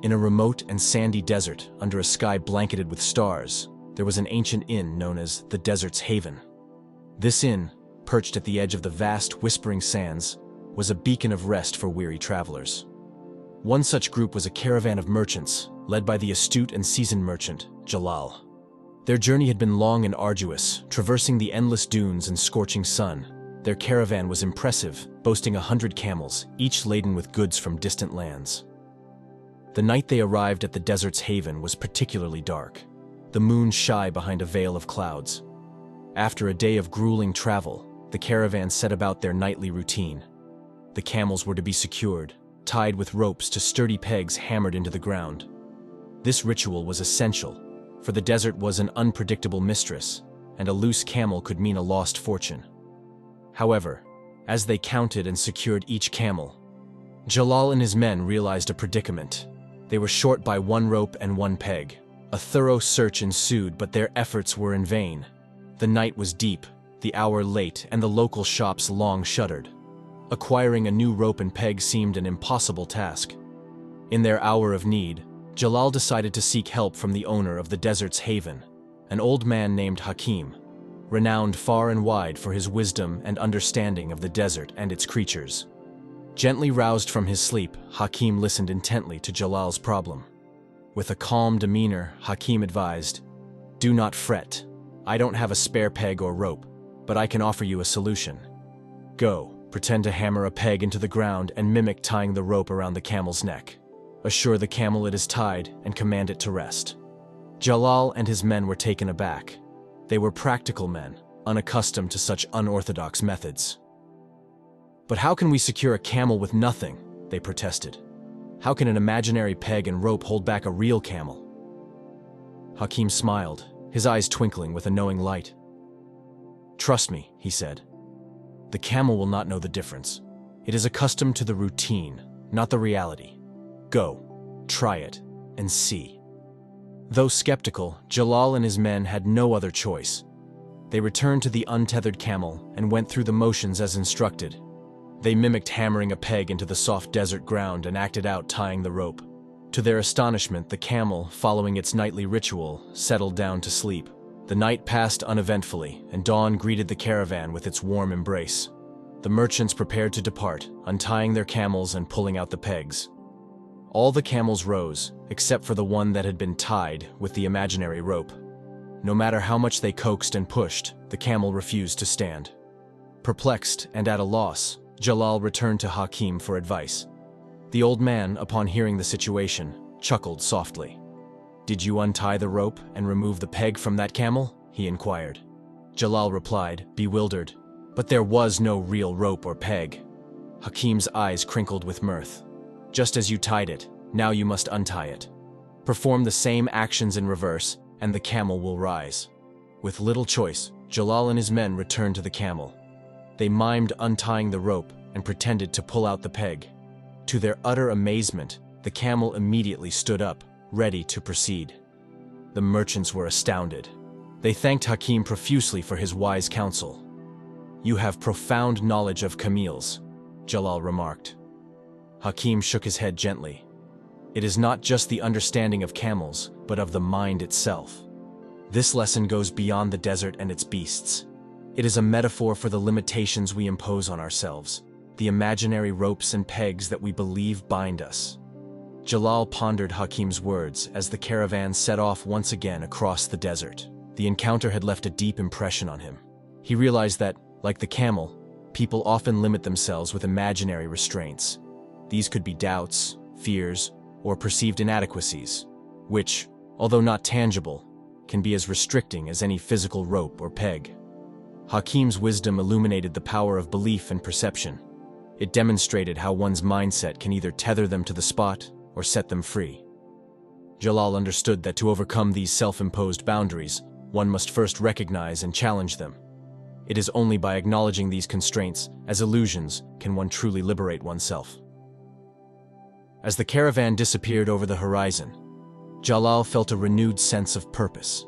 In a remote and sandy desert, under a sky blanketed with stars, there was an ancient inn known as the Desert's Haven. This inn, perched at the edge of the vast, whispering sands, was a beacon of rest for weary travelers. One such group was a caravan of merchants, led by the astute and seasoned merchant, Jalal. Their journey had been long and arduous, traversing the endless dunes and scorching sun. Their caravan was impressive, boasting 100 camels, each laden with goods from distant lands. The night they arrived at the Desert's Haven was particularly dark, the moon shy behind a veil of clouds. After a day of grueling travel, the caravan set about their nightly routine. The camels were to be secured, tied with ropes to sturdy pegs hammered into the ground. This ritual was essential, for the desert was an unpredictable mistress, and a loose camel could mean a lost fortune. However, as they counted and secured each camel, Jalal and his men realized a predicament. They were short by one rope and one peg. A thorough search ensued, but their efforts were in vain. The night was deep, the hour late, and the local shops long shuttered. Acquiring a new rope and peg seemed an impossible task. In their hour of need, Jalal decided to seek help from the owner of the Desert's Haven, an old man named Hakim, renowned far and wide for his wisdom and understanding of the desert and its creatures. Gently roused from his sleep, Hakim listened intently to Jalal's problem. With a calm demeanor, Hakim advised, "Do not fret. I don't have a spare peg or rope, but I can offer you a solution. Go, pretend to hammer a peg into the ground and mimic tying the rope around the camel's neck. Assure the camel it is tied and command it to rest." Jalal and his men were taken aback. They were practical men, unaccustomed to such unorthodox methods. "But how can we secure a camel with nothing?" they protested. "How can an imaginary peg and rope hold back a real camel?" Hakim smiled, his eyes twinkling with a knowing light. "Trust me," he said. "The camel will not know the difference. It is accustomed to the routine, not the reality. Go, try it, and see." Though skeptical, Jalal and his men had no other choice. They returned to the untethered camel and went through the motions as instructed. They mimicked hammering a peg into the soft desert ground and acted out tying the rope. To their astonishment, the camel, following its nightly ritual, settled down to sleep. The night passed uneventfully, and dawn greeted the caravan with its warm embrace. The merchants prepared to depart, untying their camels and pulling out the pegs. All the camels rose, except for the one that had been tied with the imaginary rope. No matter how much they coaxed and pushed, the camel refused to stand. Perplexed and at a loss, Jalal returned to Hakim for advice. The old man, upon hearing the situation, chuckled softly. "Did you untie the rope and remove the peg from that camel?" he inquired. Jalal replied, bewildered, "But there was no real rope or peg." Hakim's eyes crinkled with mirth. "Just as you tied it, now you must untie it. Perform the same actions in reverse, and the camel will rise." With little choice, Jalal and his men returned to the camel. They mimed untying the rope and pretended to pull out the peg. To their utter amazement, the camel immediately stood up, ready to proceed. The merchants were astounded. They thanked Hakim profusely for his wise counsel. "You have profound knowledge of camels," Jalal remarked. Hakim shook his head gently. "It is not just the understanding of camels, but of the mind itself. This lesson goes beyond the desert and its beasts. It is a metaphor for the limitations we impose on ourselves, the imaginary ropes and pegs that we believe bind us." Jalal pondered Hakim's words as the caravan set off once again across the desert. The encounter had left a deep impression on him. He realized that, like the camel, people often limit themselves with imaginary restraints. These could be doubts, fears, or perceived inadequacies, which, although not tangible, can be as restricting as any physical rope or peg. Hakim's wisdom illuminated the power of belief and perception. It demonstrated how one's mindset can either tether them to the spot or set them free. Jalal understood that to overcome these self-imposed boundaries, one must first recognize and challenge them. It is only by acknowledging these constraints as illusions can one truly liberate oneself. As the caravan disappeared over the horizon, Jalal felt a renewed sense of purpose.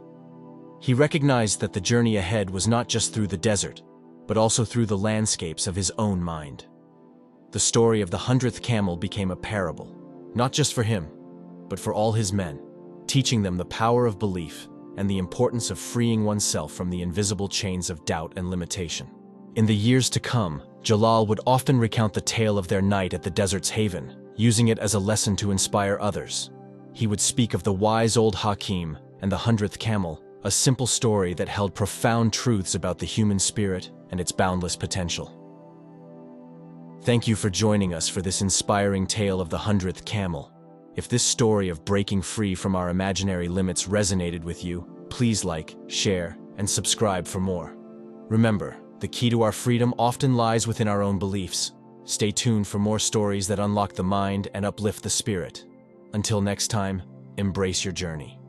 He recognized that the journey ahead was not just through the desert, but also through the landscapes of his own mind. The story of the 100th camel became a parable, not just for him, but for all his men, teaching them the power of belief and the importance of freeing oneself from the invisible chains of doubt and limitation. In the years to come, Jalal would often recount the tale of their night at the desert's haven, using it as a lesson to inspire others. He would speak of the wise old Hakim and the 100th camel, a simple story that held profound truths about the human spirit and its boundless potential. Thank you for joining us for this inspiring tale of the 100th camel. If this story of breaking free from our imaginary limits resonated with you, please like, share, and subscribe for more. Remember, the key to our freedom often lies within our own beliefs. Stay tuned for more stories that unlock the mind and uplift the spirit. Until next time, embrace your journey.